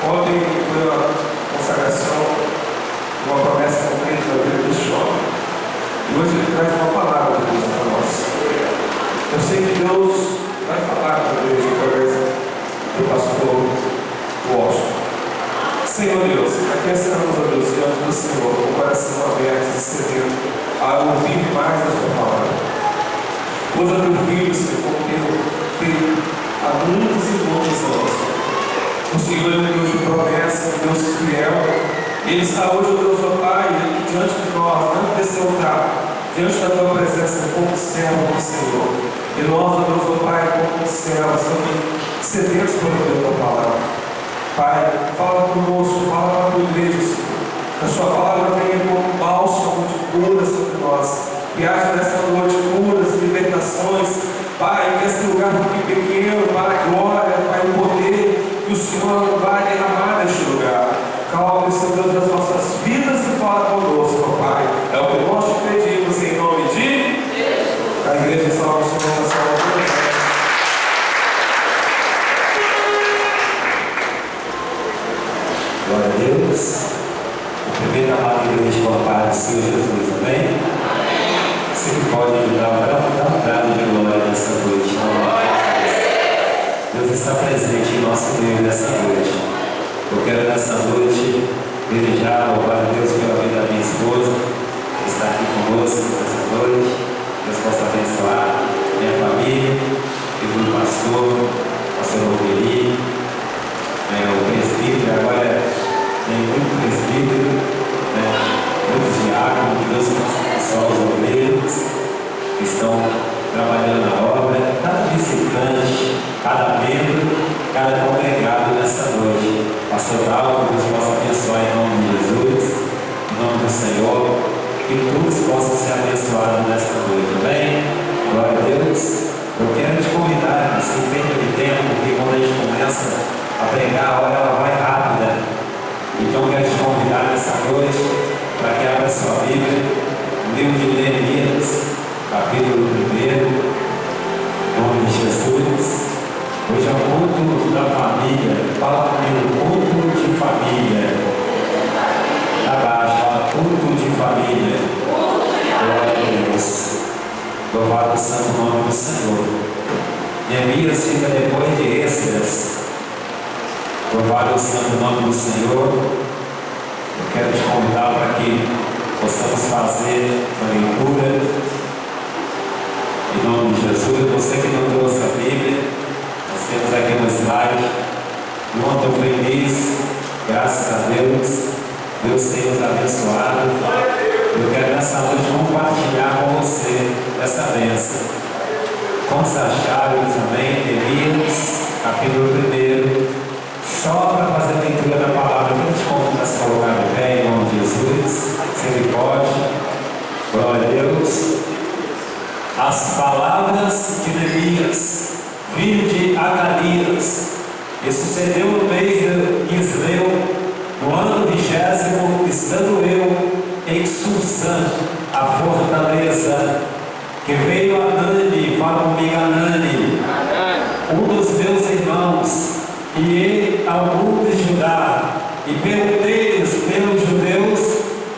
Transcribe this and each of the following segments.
Ontem foi uma consagração, uma promessa cumprida da vida deste homem. E hoje ele traz uma palavra de Deus para nós. Eu sei que Deus vai falar para a igreja através do pastor Washington. Senhor Deus, aqui estamos, ó Deus, diante do Senhor, com o coração aberto e sedento a ouvir mais a sua palavra. Usa teu filho, Senhor, como teu filho há muitos e muitos anos. O Senhor é um Deus de promessa, um Deus fiel. Ele está hoje, ó Deus, ó Pai, diante de nós, diante desse altar, diante da tua presença, como servo do Senhor. E nós, ó Deus, ó Pai, como servos, também sedentos pela tua palavra. Pai, fala conosco, fala para a tua igreja, Senhor. Que a sua palavra venha como bálsamo de cura sobre nós. Que haja nessa noite curas, libertações. Pai, que esse lugar fique pequeno para a glória, Pai, o poder que o Senhor vai derramar neste lugar. Calma, Senhor Deus, das nossas vidas e fala conosco, Pai. É o que nós te pedimos em nome de Jesus. A igreja salva o Senhor na salva. Glória a Deus. Primeiro amado igreja com a paz do Senhor Jesus, amém? Você que pode ajudar, dá um brado de glória nessa noite. Deus está presente em nosso meio nessa noite. Eu quero nessa noite desejar, louvar a Deus pela vida da minha esposa, que está aqui conosco nessa noite. Deus possa abençoar minha família, e do pastor Roberto, o presbítero, agora tem muito presbítero, muitos diáconos, que Deus possa abençoar os obreiros que estão trabalhando na obra, cada visitante, cada membro, cada congregado nessa noite. Pastor Dalton, que Deus possa abençoar em nome de Jesus, em nome do Senhor, que todos possam ser abençoados nessa noite, amém? Glória a Deus. Eu quero te convidar, assim, perda de tempo, porque quando a gente começa a pregar, a hora ela vai rápida. Então eu quero te convidar nessa noite para que abra sua Bíblia, no livro de Neemias, capítulo 1, em nome de Jesus. Hoje é o culto da família. Fala comigo, culto de família. Abaixo, fala culto de família. Glória a Deus. Louvado o santo nome do Senhor. Neemias fica depois de Esdras. Louvado o santo nome do Senhor. Eu quero te convidar para que possamos fazer uma leitura em nome de Jesus. Você que não trouxe a Bíblia, nós temos aqui no slide. Ontem eu feliz, graças a Deus, Deus tem nos abençoado. Eu quero nessa noite compartilhar com você essa bênção. Vamos achar, amém? Neemias, capítulo 1. Só para fazer a leitura da palavra, eu te convido a se colocar de pé em nome de Jesus, se ele pode. Glória a Deus. As palavras de Neemias, filho de Acalias, que sucedeu no mês de Quisleu, no ano 20º, estando eu em Susã, a fortaleza, que veio Anani, fala comigo, Anani, um dos meus irmãos, e alguns de Judá, e perguntei-lhes pelos judeus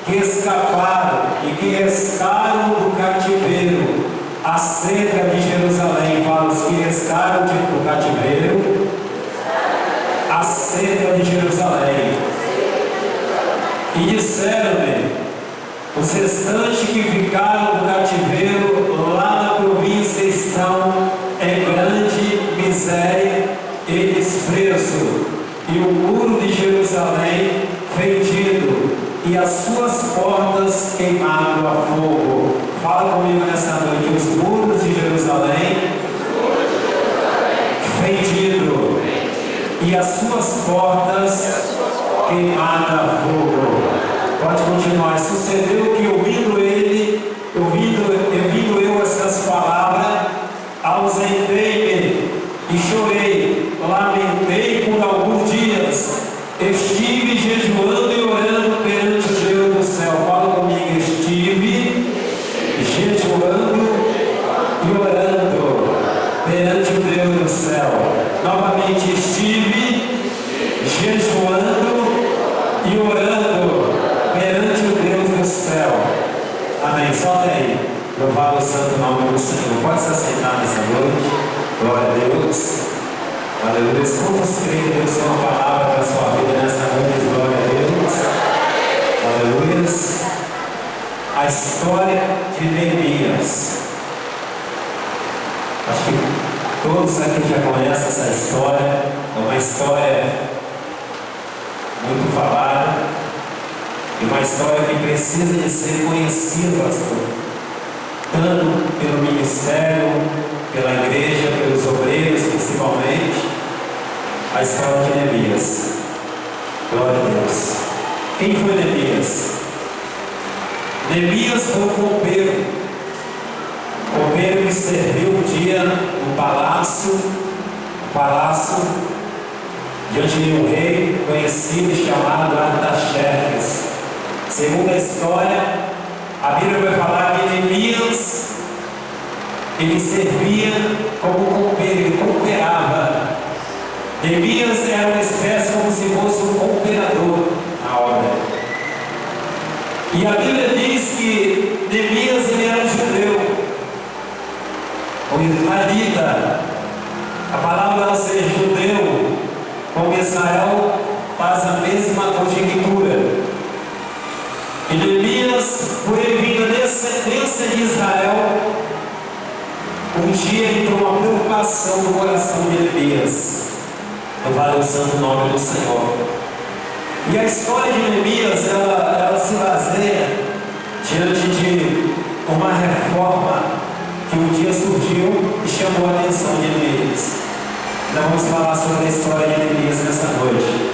que escaparam e que restaram do cativeiro acerca de Jerusalém. Fala os que restaram do cativeiro acerca de Jerusalém. E disseram-me: os restantes que ficaram no cativeiro lá na província estão em grande miséria e desprezo, e o muro de Jerusalém fendido, e as suas portas queimado a fogo. Fala comigo nessa noite: os muros de Jerusalém fendido, e as suas portas queimadas a fogo. Pode continuar. Sucedeu que ouvindo eu essas palavras, ausentei-me e chorei, lamentei por alguns dias, estive jejuando e orando perante o Deus do céu. Fala comigo: estive jejuando e orando perante o Deus do céu. Novamente, estive jejuando santo nome do Senhor. Pode se assentar nessa noite. Glória a Deus. Aleluia. Quantos creem que Deus tem uma palavra para a sua vida nessa noite? Glória a Deus. Aleluia. A história de Neemias. Acho que todos aqui já conhecem essa história. É uma história muito falada. E uma história que precisa de ser conhecida, pastor. Tanto pelo ministério, pela igreja, pelos obreiros principalmente. A história de Neemias. Glória a Deus. Quem foi Neemias? Neemias foi o copeiro. O copeiro que serviu um dia no palácio diante de um rei conhecido e chamado Artaxerxes. Segundo a história, a Bíblia vai falar que Neemias ele servia como copeiro, ele cooperava. Neemias era uma espécie como se fosse um cooperador na obra. E a Bíblia diz que Neemias ele era judeu, o israelita. A palavra ser judeu com Israel faz a mesma conjectura. E Neemias, por ele vir da descendência de Israel, um dia entrou uma preocupação no coração de Neemias. Louvado o santo nome do Senhor. E a história de Neemias, ela se baseia diante de uma reforma que um dia surgiu e chamou a atenção de Neemias. Então vamos falar sobre a história de Neemias nessa noite.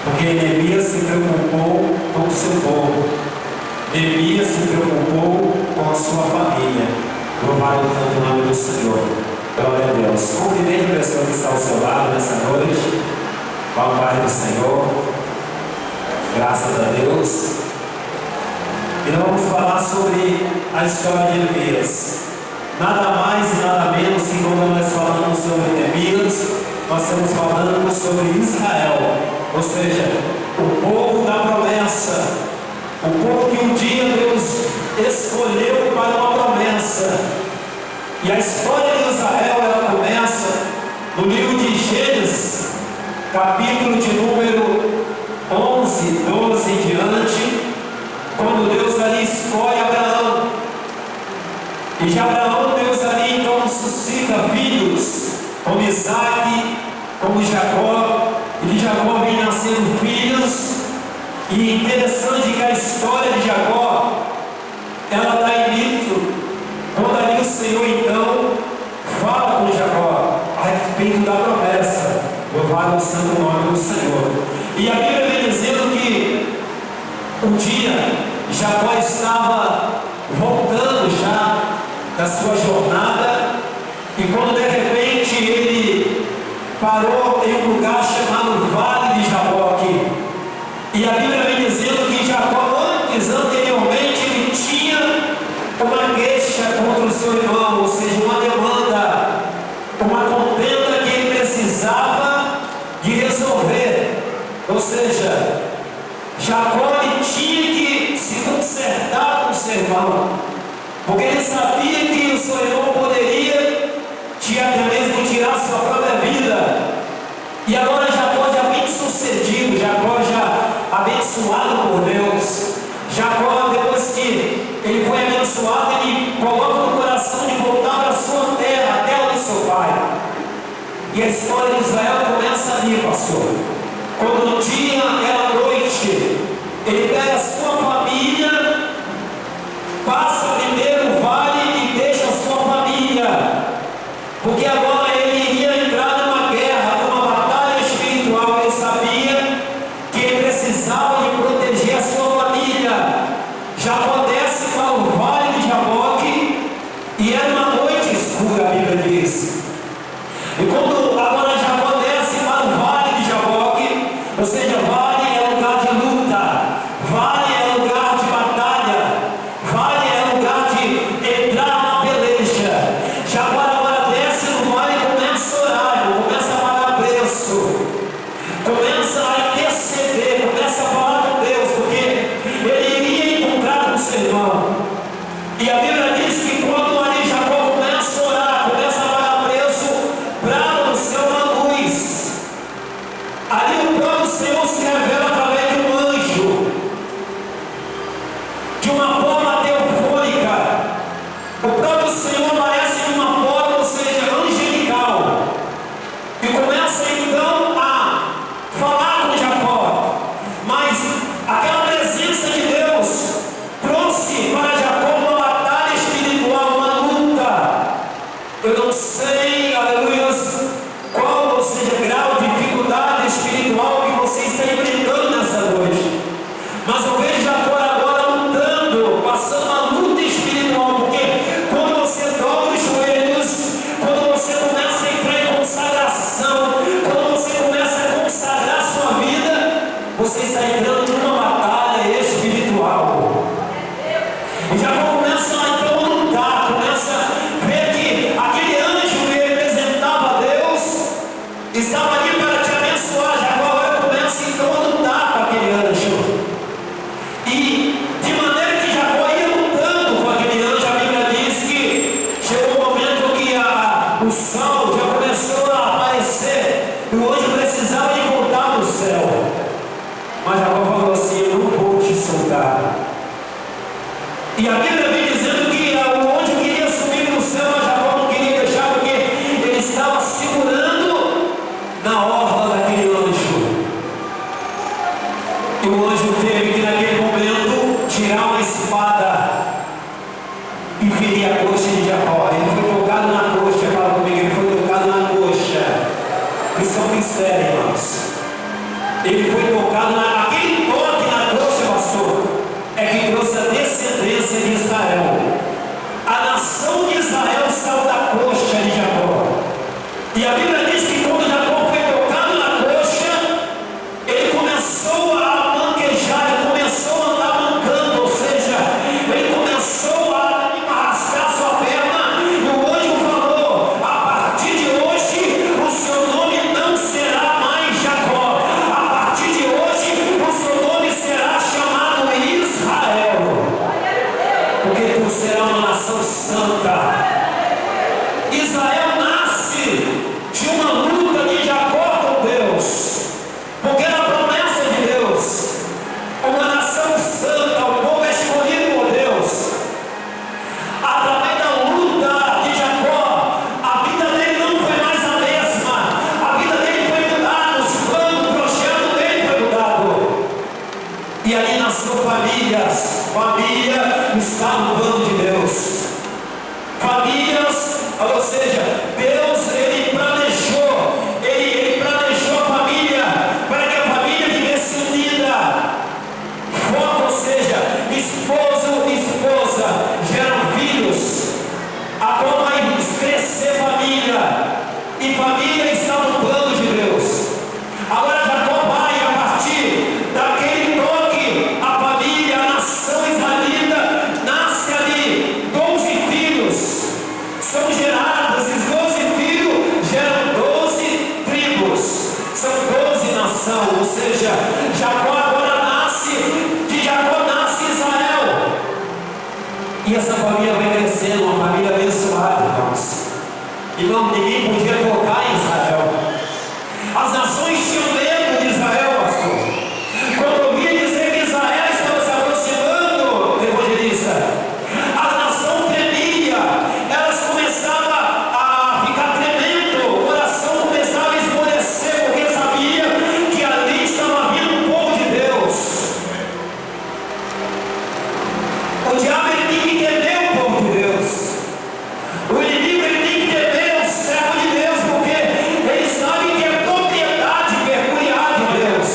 Porque Neemias se preocupou com o seu povo. Neemias se preocupou com a sua família. Louvado o santo nome do Senhor. Glória a Deus. Cumprimente a pessoa que está ao seu lado nessa noite. Com a paz do Senhor. Graças a Deus. E nós vamos falar sobre a história de Neemias. Nada mais e nada menos que quando nós falamos sobre Neemias, nós estamos falando sobre Israel. Ou seja, o povo da promessa. O povo que um dia Deus escolheu para uma promessa. E a história de Israel, ela começa no livro de Gênesis, capítulo de número 11, 12 em diante, quando Deus ali escolhe Abraão. E de Abraão, Deus ali então suscita filhos, como Isaac, como Jacó. E de Jacó vem nascendo filhos. E interessante que a história de Jacó, ela dá início quando ali o Senhor então fala com Jacó a respeito da promessa. Louvado o santo nome do Senhor. E a Bíblia vem dizendo que um dia Jacó estava voltando já da sua jornada, e quando de repente ele parou em um lugar chamado Vale de Jaboque. E a Bíblia vem dizendo que Jacó anteriormente ele tinha uma queixa contra o seu irmão, ou seja, uma demanda, uma contenda que ele precisava de resolver. Ou seja, Jacó ele tinha que se consertar com o seu irmão, porque ele sabia que o seu irmão poderia até mesmo tirar sua própria vida. E agora Jacó já bem sucedido, Jacó já abençoado por Deus. Jacó, depois que ele foi abençoado, ele coloca no coração de voltar para a sua terra, a terra do seu pai. E a história de Israel começa ali, pastor. Quando no dia era noite, ele pega a sua família, passa primeiro o vale e deixa a sua família, porque agora ele iria entrar numa guerra, numa batalha espiritual. Ele sabia que ele precisava de proteger a sua família. Jacó desce para o vale de Jaboque, e era uma noite escura, a Bíblia diz. E quando agora Jacó desce para o vale de Jaboque, ou seja, vale é lugar de luta, vale é lugar de batalha, vale é lugar de entrar na peleja. Jacó agora desce no vale e começa a orar, começa a pagar preço, começa a interceder, começa a falar com Deus, porque ele iria encontrar com o seu irmão. E a Bíblia diz que quando ali Ali o próprio Senhor se revela através de um anjo, de uma forma teofônica. O próprio Senhor aparece de uma forma, ou seja, angelical, e começa então a falar com Jacó. Mas aquela presença de Deus trouxe para Jacó uma batalha espiritual, uma luta. Eu não sei, aleluia, qual, ou seja, grau de dificuldade espiritual que você está enfrentando nessa noite, mas eu vejo Jacó agora lutando, passando uma luta espiritual, porque quando você dobra os joelhos, quando você começa a entrar em consagração, quando você começa a consagrar a sua vida, você está entrando numa batalha espiritual. E Jacó começa então a lutar, começa a ver que aquele anjo que representava Deus estava ali para te abençoar. Jacó agora começa então a lutar com aquele anjo. E de maneira que Jacó ia lutando com aquele anjo, a Bíblia diz que chegou um momento que o sol já começou a aparecer, e o anjo precisava de voltar do céu. Mas Jacó falou assim: eu não vou te soltar. E a Bíblia vem dizendo que o anjo queria subir no céu, mas Jacó não queria deixar, porque ele estava segurando na orla daquele anjo. E o anjo teve que naquele momento tirar uma espada e ferir a coxa de Jacó. Ele foi tocado na coxa, fala comigo, ele foi tocado na coxa. Isso é um mistério, irmãos. Ele foi tocado naquele toque na coxa, pastor, é que trouxe a descendência de Israel. A nação de Israel saiu da coxa de Jacó. E a Bíblia diz que quando Jacó foi tocado na coxa, ele começou a manquejar, ele começou a andar mancando, ou seja, ele começou a arrastar sua perna, e o anjo falou: a partir de hoje o seu nome não será mais Jacó, a partir de hoje o seu nome será chamado Israel, porque tu serás uma nação santa. Israel nasce de uma luta de Jacó com Deus, porque era a promessa de Deus, uma nação santa, o povo escolhido por Deus. Através da luta de Jacó, a vida dele não foi mais a mesma, a vida dele foi mudada, os planos, o projeto dele foi mudado. E ali nasceu famílias. Família está no plano de Deus. Famílias, ou seja, Deus ele planejou a família para que a família vivesse unida. Foco, ou seja, esposo e esposa geram filhos, a qual vai crescer família, e família está no plano de Deus. Agora Jacó vai, a partir daquele toque, a família, a nação israelita, nasce ali 12 filhos, são gerados, esses 12 filhos geram 12 tribos, são 12 nações, ou seja, Jacó agora nasce, de Jacó nasce Israel, e essa família vai crescendo, uma família abençoada, irmãos. Irmão, ninguém podia tocar em Israel. As nações tinham medo de Israel, pastor. Quando eu ouvia dizer que Israel estava se aproximando, evangelista, a nação tremia, elas começavam a ficar tremendo, o coração começava a esmorecer, porque sabia que ali estava vindo o povo de Deus. O diabo ele tem que temer o povo de Deus. O inimigo ele tem que temer o servo de Deus, porque ele sabe que é propriedade peculiar de Deus.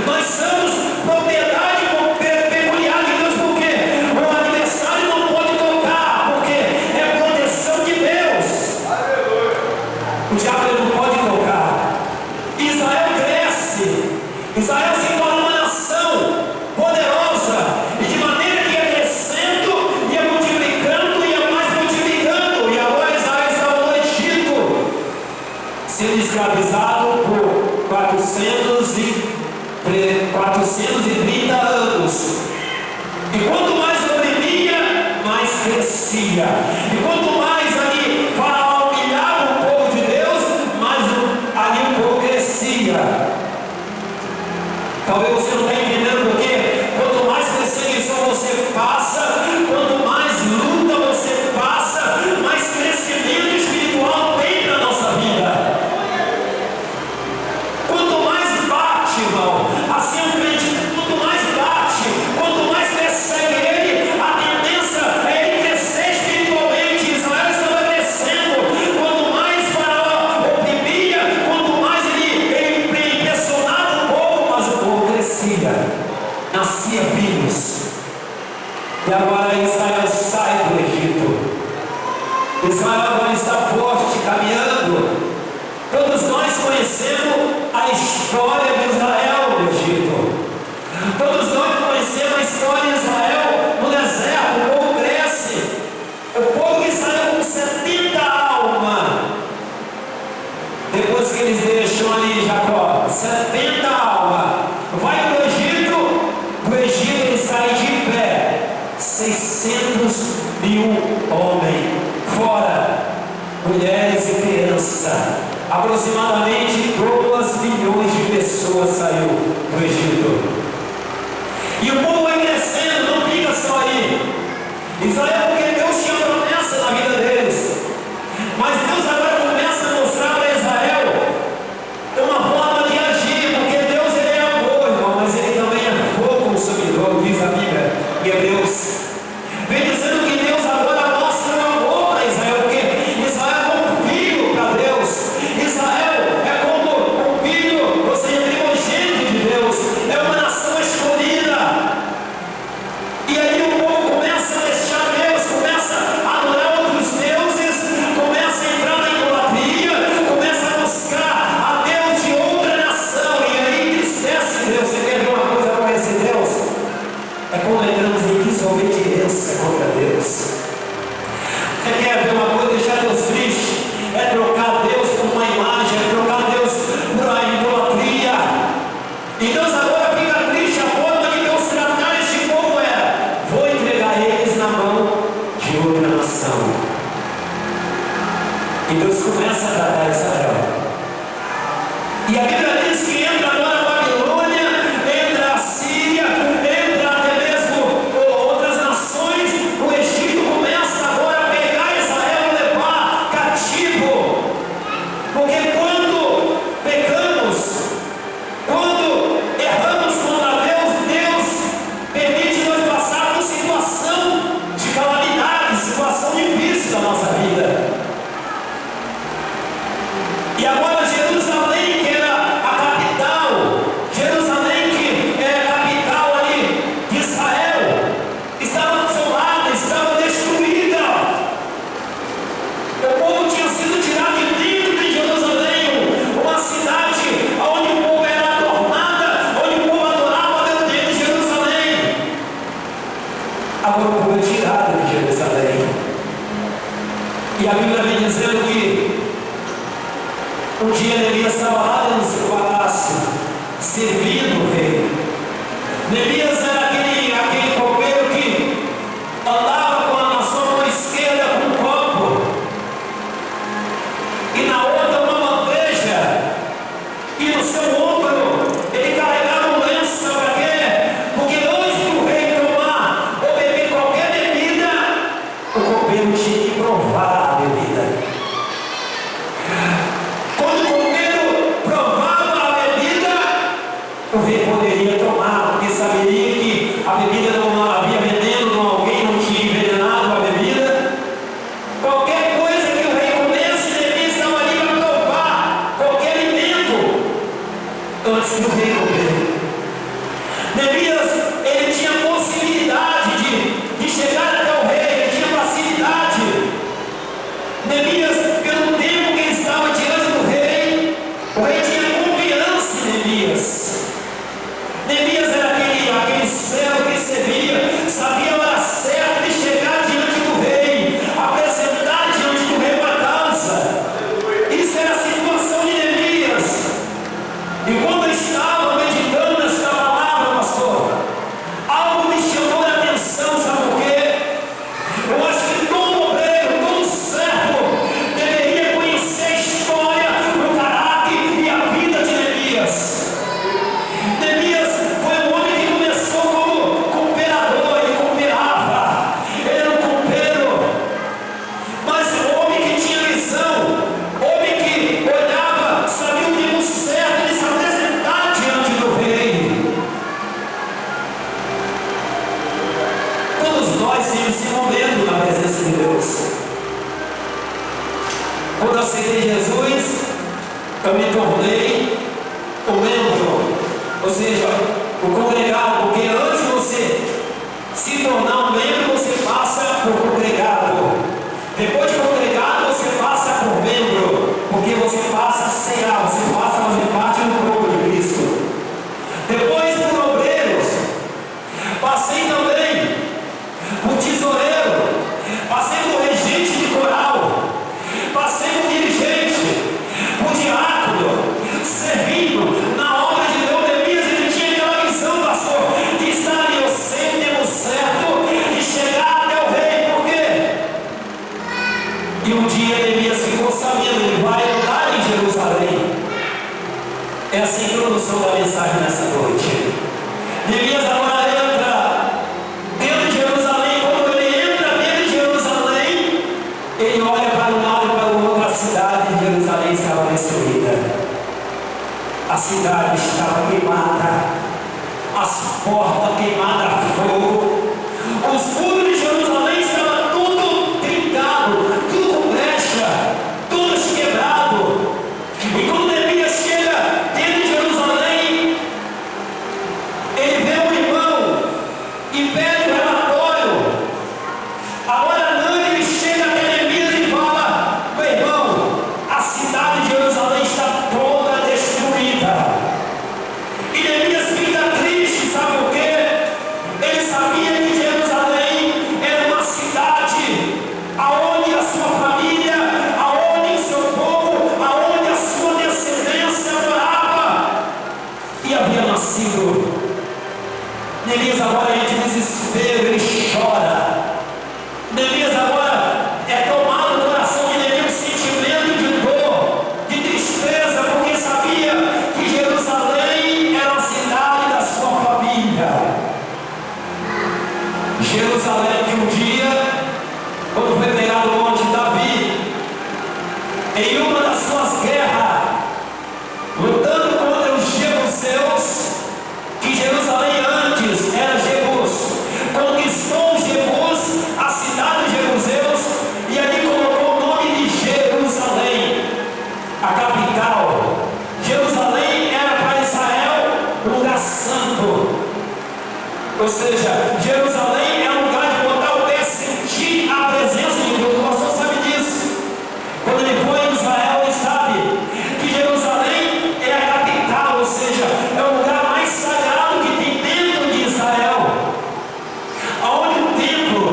Nós somos propriedade peculiar de Deus, porque o adversário não pode tocar, porque é proteção de Deus. O diabo ele não pode tocar. Israel cresce, Israel se torna uma nação poderosa, e de maneira que ia crescendo, ia multiplicando, ia mais multiplicando, e agora Israel estava no Egito, sendo escravizado por 430 anos. E quanto mais oprimia, mais crescia. E quanto mais ali Faraó humilhava o povo de Deus, mais ali o povo crescia. Talvez você não está entendendo porque quanto mais perseguição você passa, quanto mais luta você passa, mais crescimento espiritual tem na nossa vida. Quanto mais bate, irmão, assim eu acredito, quanto mais bate, quanto mais persegue ele, a tendência é ele crescer espiritualmente. Israel estava crescendo. Quanto mais Faraó oprimia, quanto mais ele impressionava o povo, mas o povo crescia, nascia filhos. E agora Israel sai do Egito. Israel agora está forte, caminhando. Todos nós conhecemos a história de Israel no Egito. Todos nós conhecemos a história de Israel no deserto. O povo cresce. O povo de Israel com 70 almas. Depois que eles deixam ali Jacó, 70 almas. Vai para o Egito. Do Egito eles saem de pé. 600.000 homens. Fora mulheres e crianças. Aproximadamente 2 milhões de pessoas saiu do Egito. E o povo vai crescendo, não fica só aí. Israel, porque Deus tinha promessa na vida deles. Mas Deus agora começa a mostrar para Israel uma forma de agir, porque Deus ele é amor, irmão, mas ele também é fogo consumidor, diz a Bíblia em Hebreus. Vem dizendo que Deus agora mostra o amor para Israel, porque Israel é como um filho para Deus. Israel é como um filho, ou seja, primogênito de Deus, é uma nação escolhida. E aí o povo começa a deixar Deus, começa a adorar outros deuses, começa a entrar na idolatria, começa a buscar a Deus de outra nação, e aí entristece Deus. Você quer ver uma coisa para esse Deus? É quando entramos em desobediência contra Deus. Você quer ver uma coisa, deixar Deus triste? É trocar Deus por uma imagem, é trocar Deus por uma idolatria. E Deus agora fica triste. A forma de Deus tratar este povo era: vou entregar eles na mão de outra nação. E Deus começa a tratar Israel. E a Bíblia diz que entra agora a Babilônia, entra a Síria, entra até mesmo outras nações. O Egito começa agora a pegar Israel e levar cativo. Porque quando pecamos, quando erramos contra Deus, Deus permite nós passar por situação de calamidade, situação difícil da nossa vida. E agora Jerusalém, que era a capital, Jerusalém que era a capital ali de Israel, estava assolada, estava destruída. O povo tinha sido tirado de dentro de Jerusalém, uma cidade onde o povo era adornada, onde o povo adorava a Deus dentro de Jerusalém. Agora o povo é tirado de Jerusalém. E a Bíblia vem dizendo que um dia Neemias estava lá dentro do seu palácio, servindo o rei. Neemias era aquele copeiro que andava com a sua mão esquerda com um copo, e na outra uma bandeja, e no seu ombro ele carregava um lenço. Para quê? Porque antes do rei tomar ou beber qualquer bebida, o copeiro tinha que provar a bebida. Quando o copeiro provava a bebida, o rei poderia tomar, porque saberia que a bebida não havia veneno, alguém não tinha envenenado a bebida. Qualquer coisa que o rei comesse, Neemias estava ali para provar qualquer alimento antes do rei comer. Neemias, ele tinha possibilidade de chegar até o rei, ele tinha facilidade. Neemias, pelo tempo que ele estava diante do rei, o rei tinha confiança em Neemias. Neemias era aquele servo que servia, sabia a hora certa de chegar diante do rei, apresentar diante do rei uma causa. Isso era a situação de Neemias. E quando estava Ou seja, o congregado, porque antes de você se tornar um membro, você passa por congregado. Depois de congregado, você passa por membro, porque você passa a cear, você passa a fazer parte do corpo de Cristo. Depois por obreiros, passei também por tesoureiro, passei por regente de coral, passei por dirigente, por diácono, servindo na obra de Deus. Neemias, ele tinha aquela visão, pastor, de estar ali, eu sei, temos certo, de chegar até o rei. Por quê? E um dia Neemias ficou sabendo, ele vai andar em Jerusalém. É assim a introdução da mensagem nessa noite. Neemias agora entra dentro de Jerusalém. Quando ele entra dentro de Jerusalém, ele olha para um lado e para o outro. A cidade de Jerusalém estava destruída. A cidade estava queimada, as portas queimadas a fogo, os muros de Jerusalém estavam tudo trincado, tudo com brecha, todos quebrados. E quando Neemias chega dentro de Jerusalém, ele vê um irmão e pede um relatório. Agora não, ele chega até Neemias e fala: meu irmão, a cidade de Jerusalém está toda destruída. E Neemias fica triste, sabe por quê? Ele sabia que Jerusalém era uma cidade aonde a sua família, aonde o seu povo, aonde a sua descendência morava e havia nascido. Neemias agora é de desespero, ele chora. Neemias agora é tomado no coração de Neemias um sentimento de dor, de tristeza, porque sabia que Jerusalém era a cidade da sua família. Jerusalém que um dia, quando foi pregado o monte Davi, em uma das suas guerras, lutando contra os jebuseus, que Jerusalém antes era Jebus, conquistou os Jebus, a cidade de Jebuseus, e ali colocou o nome de Jerusalém, a capital. Jerusalém era para Israel um lugar santo, ou seja, Jerusalém é um lugar de botar o pé, sentir a presença de Deus. O pastor sabe disso. Quando ele foi em Israel, ele sabe que Jerusalém é a capital, ou seja, é o lugar mais sagrado que tem dentro de Israel. Aonde o templo,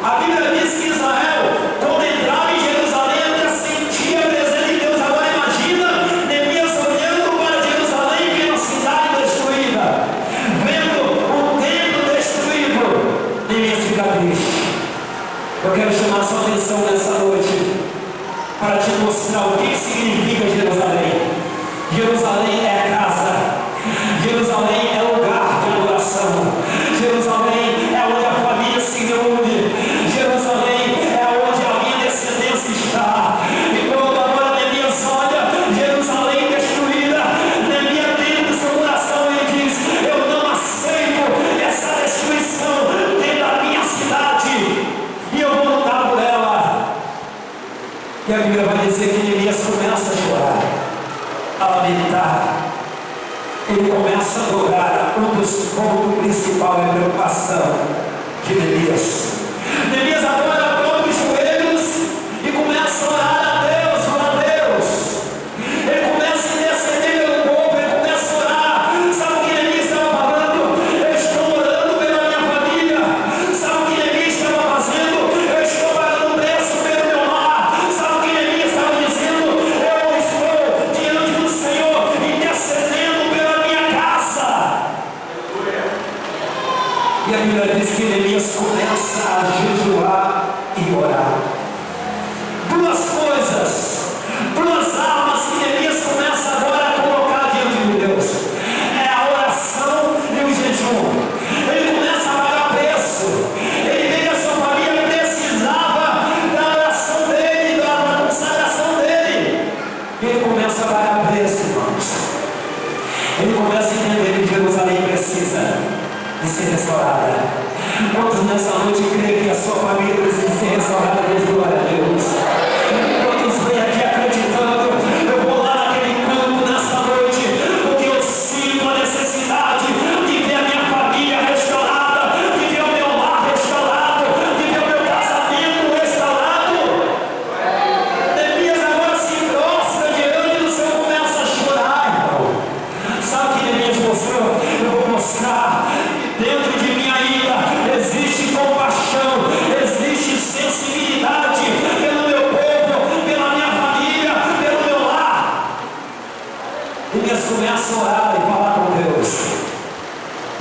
a Bíblia diz que Israel, quando entrava em Jerusalém, até sentia a presença de Deus. Agora imagina Neemias olhando para Jerusalém, vendo a cidade destruída, vendo o templo destruído. Neemias fica triste. Eu quero chamar sua atenção nessa noite para te mostrar o que significa Jerusalém. Jerusalém é a casa. Jerusalém é o lugar de adoração. Jerusalém é onde a família se reúne. Jerusalém é onde a minha descendência está. E quando agora Neemias olha Jerusalém destruída, Neemias dentro do seu coração ele diz: eu não aceito essa destruição dentro da minha cidade, e eu vou lutar por ela. E a Bíblia vai dizer que Neemias começa a chorar, a lamentar. Ele começa a adorar. Um dos pontos principais é a preocupação de Neemias. Neemias agora dobra os joelhos e começa a orar a Deus, Ele começa a interceder pelo povo, ele começa a orar. Sabe o que Neemias estava falando? Eu estou orando pela minha família. Sabe o que Neemias estava fazendo? Eu estou pagando preço pelo meu lar. Sabe o que Neemias estava dizendo? Eu estou diante do Senhor intercedendo pela minha casa. E a Bíblia diz que Neemias começa a jejuar e orar. Duas coisas, duas armas que Neemias começa agora a colocar diante de Deus: é a oração e o jejum. Ele começa a pagar preço. Ele vê que a sua família precisava da oração dele, da consagração dele. Ele começa a pagar preço, irmãos. Ele começa a entender que Jerusalém precisa de ser restaurada. Quantos nessa noite creem que a sua família precisa ser restaurada? Glória a Deus. Quantos vêm aqui acreditando? Eu vou lá naquele campo nessa noite, porque eu sinto a necessidade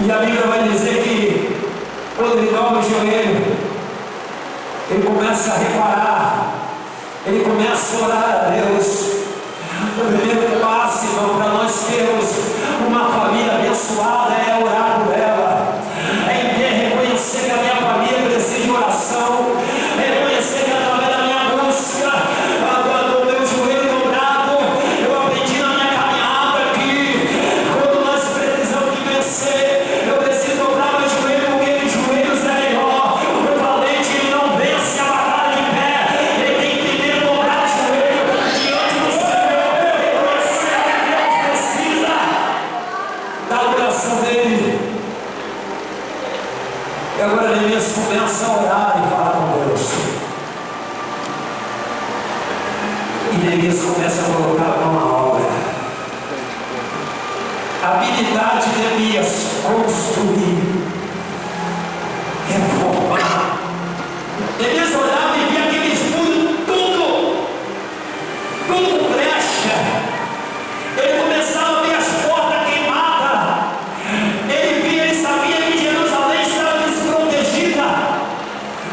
E a Bíblia vai dizer que quando ele dobra o joelho, ele começa a reparar, ele começa a orar a Deus. O primeiro passo, irmão, para nós termos uma família abençoada é orar por ela, é reconhecer que a minha família precisa de oração, é reconhecer que através da minha busca, do meu joelho dobrado, eu aprendi na minha caminhada que quando nós precisamos de vencer, eu preciso dobrar meu joelho, porque de joelhos é melhor. O valente ele não vence a batalha de pé, ele tem que primeiro dobrar o joelho diante do Senhor, reconhecer que Deus precisa da oração dele. E agora Neemias começa a orar e falar com Deus. E Neemias começa a colocar a mão na obra. A habilidade de Neemias construir, reformar. Neemias olhava e via aqueles muros tudo com brecha. Ele começava a ver as portas queimadas. Ele sabia que Jerusalém estava desprotegida.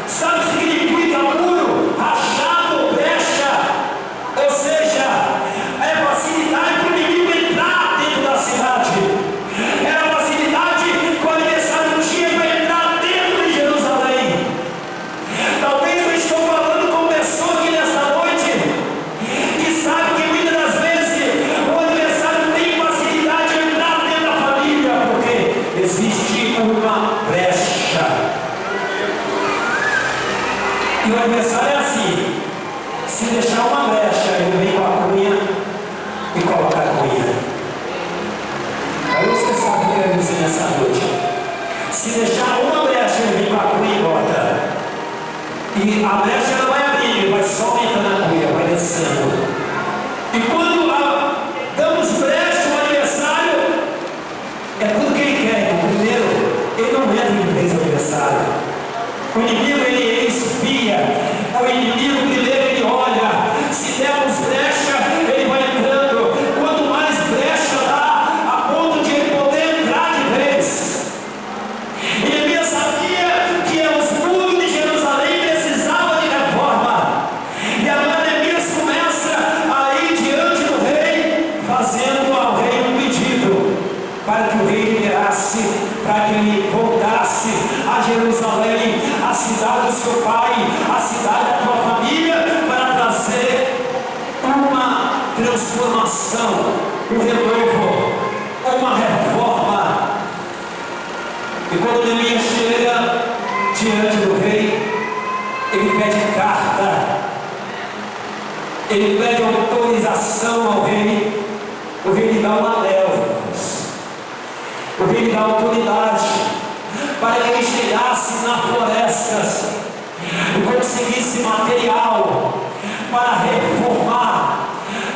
Sabe o que significa muro, rachado, brecha? Ou seja, é facilidade para o inimigo entrar dentro da cidade. Era facilidade que o adversário tinha para entrar dentro de Jerusalém. Talvez eu estou falando com pessoa aqui nesta noite que sabe que muitas das vezes o adversário tem facilidade de entrar dentro da família, porque existe uma brecha. E o adversário é assim: se deixar uma brecha, ele vem com a cunha e coloca a cunha. Aí você sabe o que eu quero dizer nessa noite. Se deixar uma brecha, ele vem com a cunha e bota. E a brecha não vai abrir, ele vai só aumentando a cunha, vai descendo. E quando damos brecha ao adversário, é tudo que ele quer. Primeiro, ele não entra em vez do adversário. O inimigo ele espia. O inimigo primeiro ele olha. Se dermos brecha, ele vai entrando. Quanto mais brecha dá, a ponto de ele poder entrar de vez. Neemias sabia que os muros de Jerusalém precisavam de reforma. E agora Neemias começa a ir diante do rei, fazendo ao rei um pedido, para que o rei liberasse, para que ele voltasse a Jerusalém, a cidade do seu pai, a cidade da tua família, para trazer uma transformação, um renovo, uma reforma. E quando Neemias chega diante do rei, ele pede carta, ele pede autorização ao rei. O rei lhe dá um anel, irmãos. O rei lhe dá autoridade para que ele chegasse nas florestas e conseguisse material para reformar,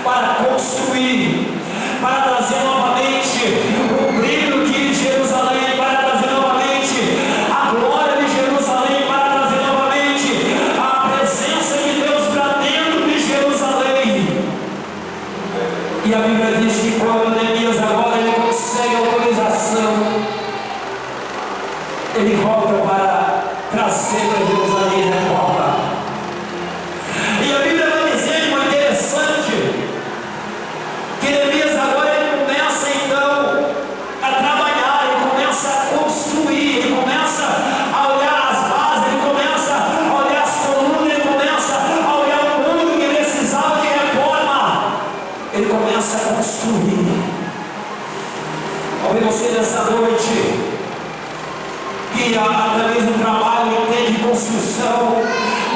para construir, para trazer novamente o brilho de Jerusalém, para trazer novamente a glória de Jerusalém, para trazer novamente a presença de Deus para dentro de Jerusalém. E a Bíblia diz que quando Neemias agora ele consegue autorização, ele volta para trazer para Jerusalém reforma. E a Bíblia vai dizer, irmão, interessante, que Neemias agora ele começa então a trabalhar, ele começa a construir, ele começa a olhar as bases, ele começa a olhar as colunas, ele começa a olhar o muro que precisava de reforma. Ele começa a construir. Talvez você nessa noite, que através do trabalho entende construção,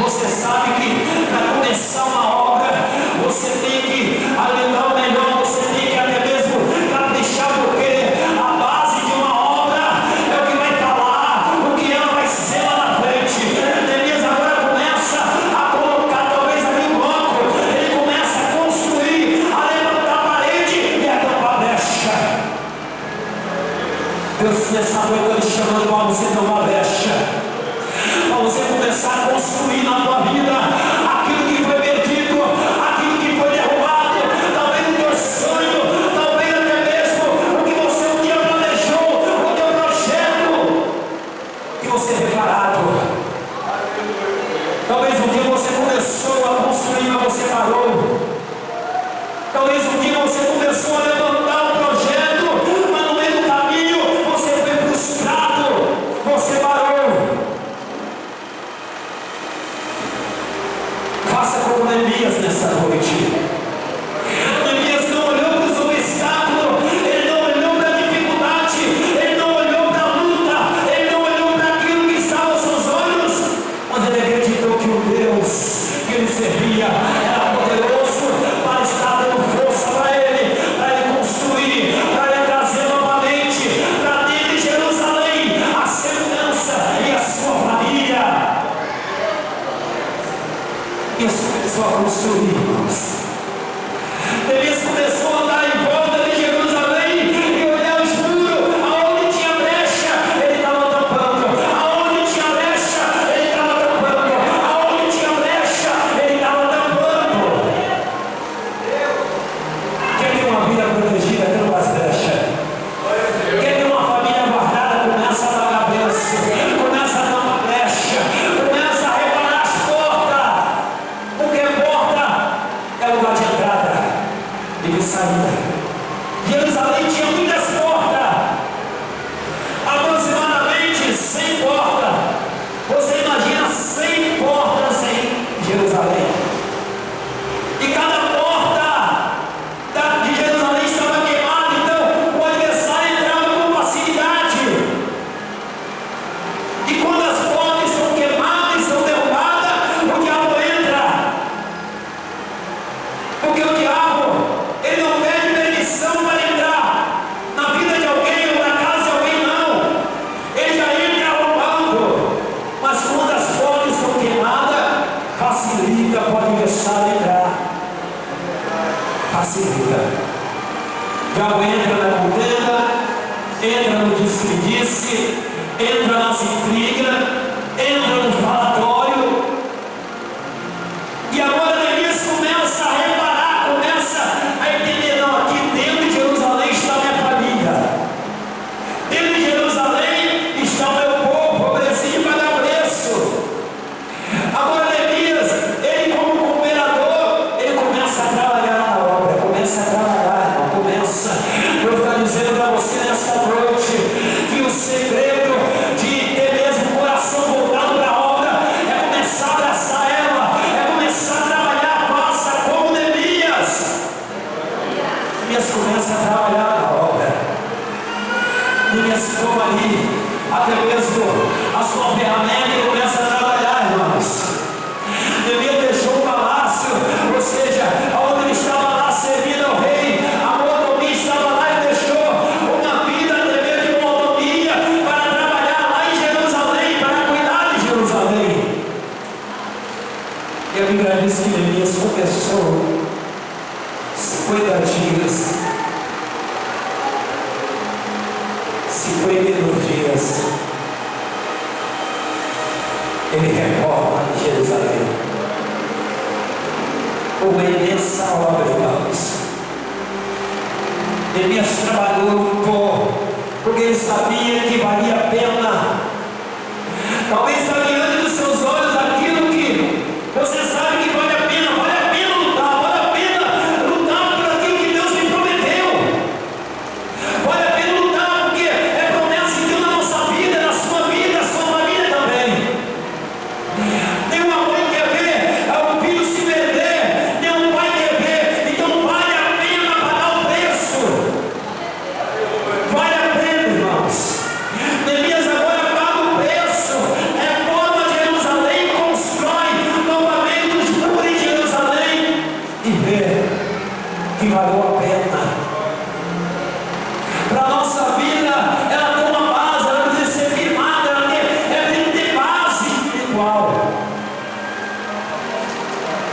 você sabe que para começar uma obra, você tem que alimentar o melhor, você tem que até mesmo caprichar, porque a base de uma obra é o que vai falar, o que ela vai ser lá na frente. Neemias agora começa a colocar talvez ali um bloco, ele começa a construir, a levantar a parede e a tampar a brecha. Deus nessa noite está chamando para você tomar brecha, para você começar a construir na tua vida aquilo que foi perdido, aquilo que foi derrubado, talvez o teu sonho, talvez até mesmo o que você um dia planejou, o teu projeto. começou a construir, irmãos. Neemias começou a andar em volta de Jerusalém e olhar os muros. Aonde tinha brecha, ele estava tampando. Aonde tinha brecha, ele estava tampando. Aonde tinha brecha, ele estava tampando. Quer ter uma vida protegida, não faz brecha. Quer ter uma família guardada, começa a dar cabeça. Começa a dar uma brecha. Começa a reparar as portas. Porque porta é lugar de entrada e de saída. Jerusalém tinha muitas portas, aproximadamente 100 portas. Você imagina 100 portas em Jerusalém, e cada porta de Jerusalém estava queimada, então o adversário entrava com facilidade. E quando as portas são queimadas, são derrubadas, o diabo entra. Porque o diabo, ele não pede permissão para entrar na vida de alguém ou na casa de alguém, não. Ele já entra roubando. Mas quando as portas são queimadas, facilita para o adversário entrar. Facilita. O diabo entra na contenda, entra no disse-me-disse, entra nas intrigas, entra no falatório. E agora Neemias começa a reparar, começa a entender: não, aqui dentro de Jerusalém está minha família, dentro de Jerusalém está o meu povo, eu preciso pagar preço. Agora Neemias, ele como cooperador, ele começa a trabalhar na obra, começa a trabalhar, irmão, começa. Eu estou dizendo para você nesta noite que o segredo de ter mesmo o coração voltado para a obra é começar a abraçar ela, é começar a trabalhar, faça como Neemias. Neemias começa a trabalhar na obra. Neemias ficou ali, até mesmo a sua ferramenta, e começa a trabalhar, irmãos. Neemias deixou o palácio, ou seja, onde ele estava lá servindo ao rei, a mordomia estava lá e deixou uma vida de mordomia para trabalhar lá em Jerusalém, para cuidar de Jerusalém. E a Bíblia diz que Neemias começou 50 dias, 52 dias, ele reforma em Jerusalém. Uma imensa obra, irmãos. Neemias trabalhou porque ele sabia que valia a pena. Talvez está diante dos seus olhos aquilo que você sabe que vale a pena lutar, vale a pena lutar por aquilo que Deus me prometeu. Vale a pena lutar porque é promessa de Deus na nossa vida, na sua família também. Nenhuma mãe quer ver o filho se perder, nenhum pai quer ver, então vale a pena pagar o preço. Vale a pena, irmãos. Neemias agora paga o preço, reforma Jerusalém, constrói novamente os muros de Jerusalém e vê que valeu a pena. Para a nossa vida, ela tem uma base, ela precisa ser firmada, ela tem que ter base espiritual.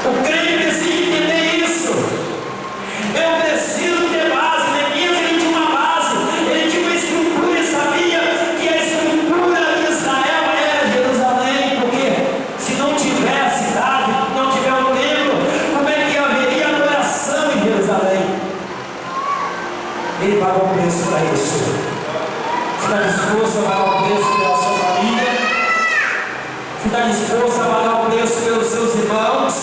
O crente precisa entender isso. Eu preciso ter base. Neemias, ele tinha uma base, ele tinha uma estrutura, ele sabia que a estrutura de Israel era Jerusalém, porque se não tiver a cidade, não tiver o templo, como é que haveria adoração em Jerusalém? Ele pagou o preço para isso. Você está disposto a pagar o preço pela sua família? Você está disposto a pagar o preço pelos seus irmãos?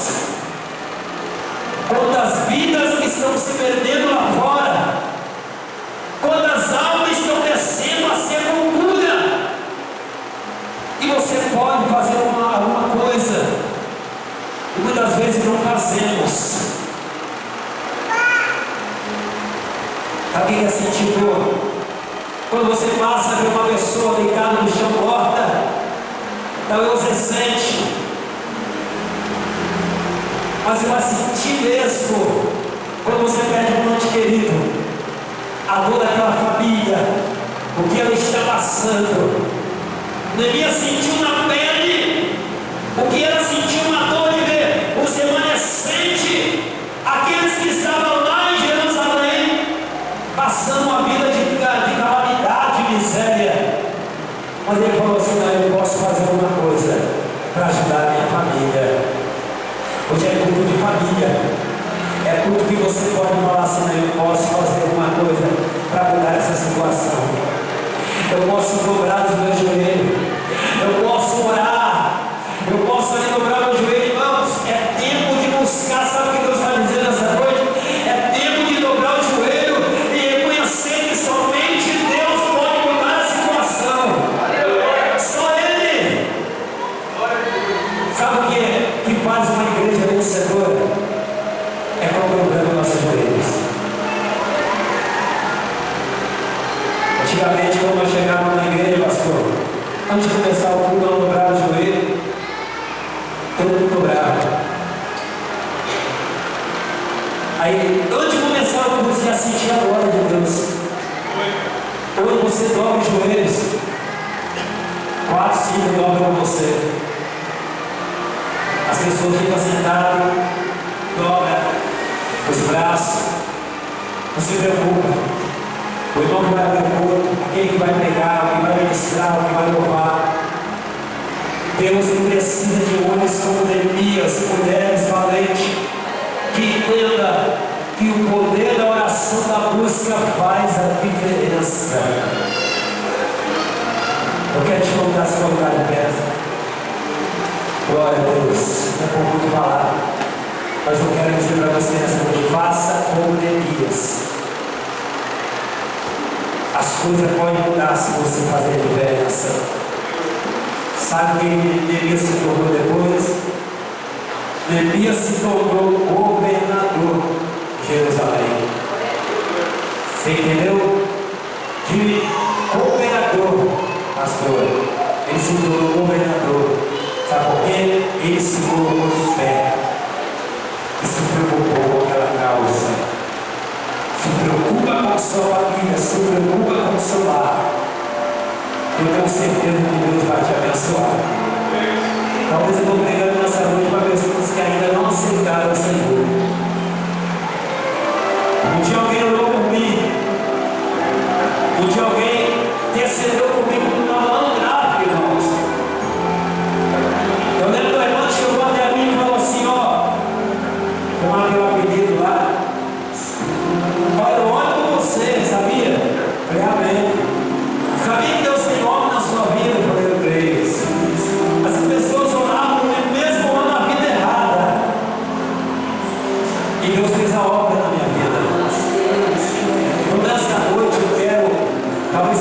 Quantas vidas que estão se perdendo lá fora? Quantas almas estão descendo a sepultura? E você pode fazer alguma coisa, e muitas vezes não fazemos. Sabe o que é sentir dor? Quando você passa por uma pessoa deitada no chão morta, talvez você sente, mas você vai sentir mesmo quando você perde um ente querido, a dor daquela família, o que ela está passando. Neemias sentiu na pele o que ela sentiu na dor de ver os remanescentes você pode falar assim: eu posso fazer alguma coisa para mudar essa situação. Eu posso dobrar os meus joelhos. Eu posso orar. Eu posso ali dobrar meu joelho. Vamos, é tempo de buscar. Sabe o que Deus está dizendo essa noite? É tempo de dobrar o joelho e reconhecer que somente Deus pode mudar a situação. Só Ele. Sabe o que faz uma igreja vencedora? É dobrando nossos joelhos. Antigamente, quando eu chegava na igreja, pastor, antes de começar o culto, eu dobrava o joelho, todo mundo dobrava. Aí, antes de começar o culto, você já sentia a glória de Deus. Quando você dobra os joelhos, 4, 5 dobram você. As pessoas ficam sentadas, dobram os braços, não se preocupa. O irmão que vai abrir o culto, aquele que vai pregar, o que vai ministrar, o que vai louvar. Deus não precisa de homens como Neemias, mulheres valentes, que entenda que o poder da oração da busca faz a diferença. Eu quero te convidar a se colocar de pé. Glória a Deus. Não é por muito falar, mas eu quero dizer para você nessa noite: faça como Neemias. As coisas podem mudar se você fazer a diferença. Sabe quem Neemias se tornou depois? Neemias se tornou governador de Jerusalém. Você entendeu? De governador, pastor. Ele se tornou governador. Sabe por quê? Ele se colocou de pé e se preocupou com aquela causa. Se preocupa com a sua família, se preocupa com o seu lar. Eu tenho certeza que Deus vai te abençoar. Talvez eu estou pregando nessa noite para pessoas que ainda não aceitaram o Senhor. Um dia alguém orou por mim. Um dia alguém intercedeu comigo quando estava lá no gráfico, irmãos. Eu lembro que a irmã chegou até mim e falou assim: ó, chamava meu apelido lá. Olha, eu oro por você, sabia? Eu falei: amém. Sabia que Deus tem obra na sua vida? Eu falei: eu creio. As pessoas oravam mesmo orando a vida errada. E Deus fez a obra na minha vida. Então nessa noite eu quero talvez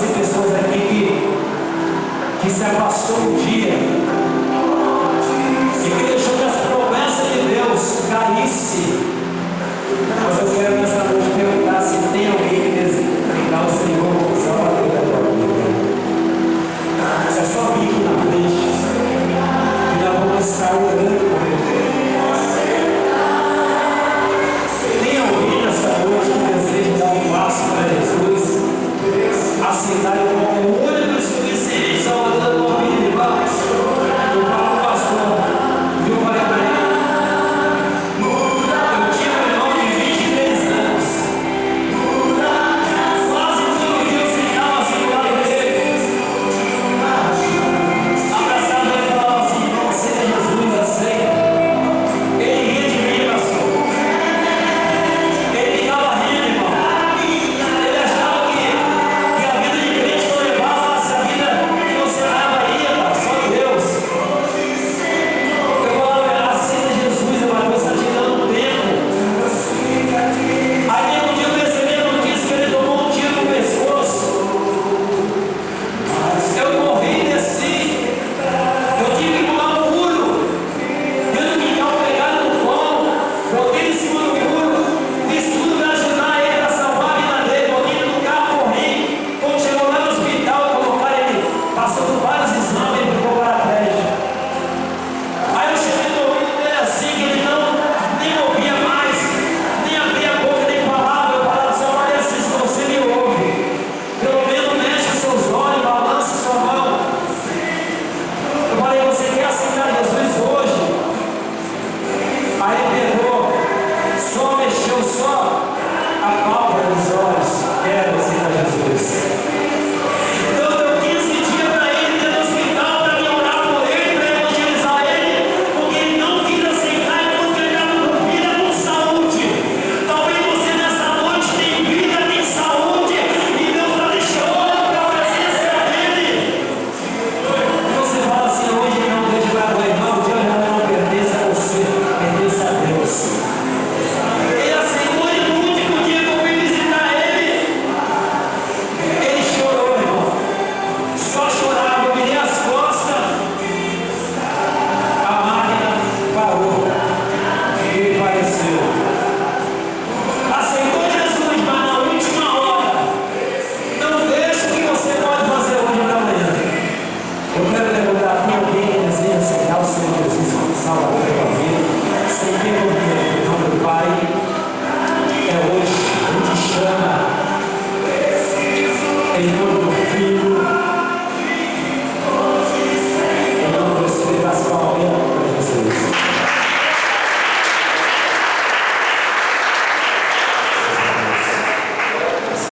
Ele foi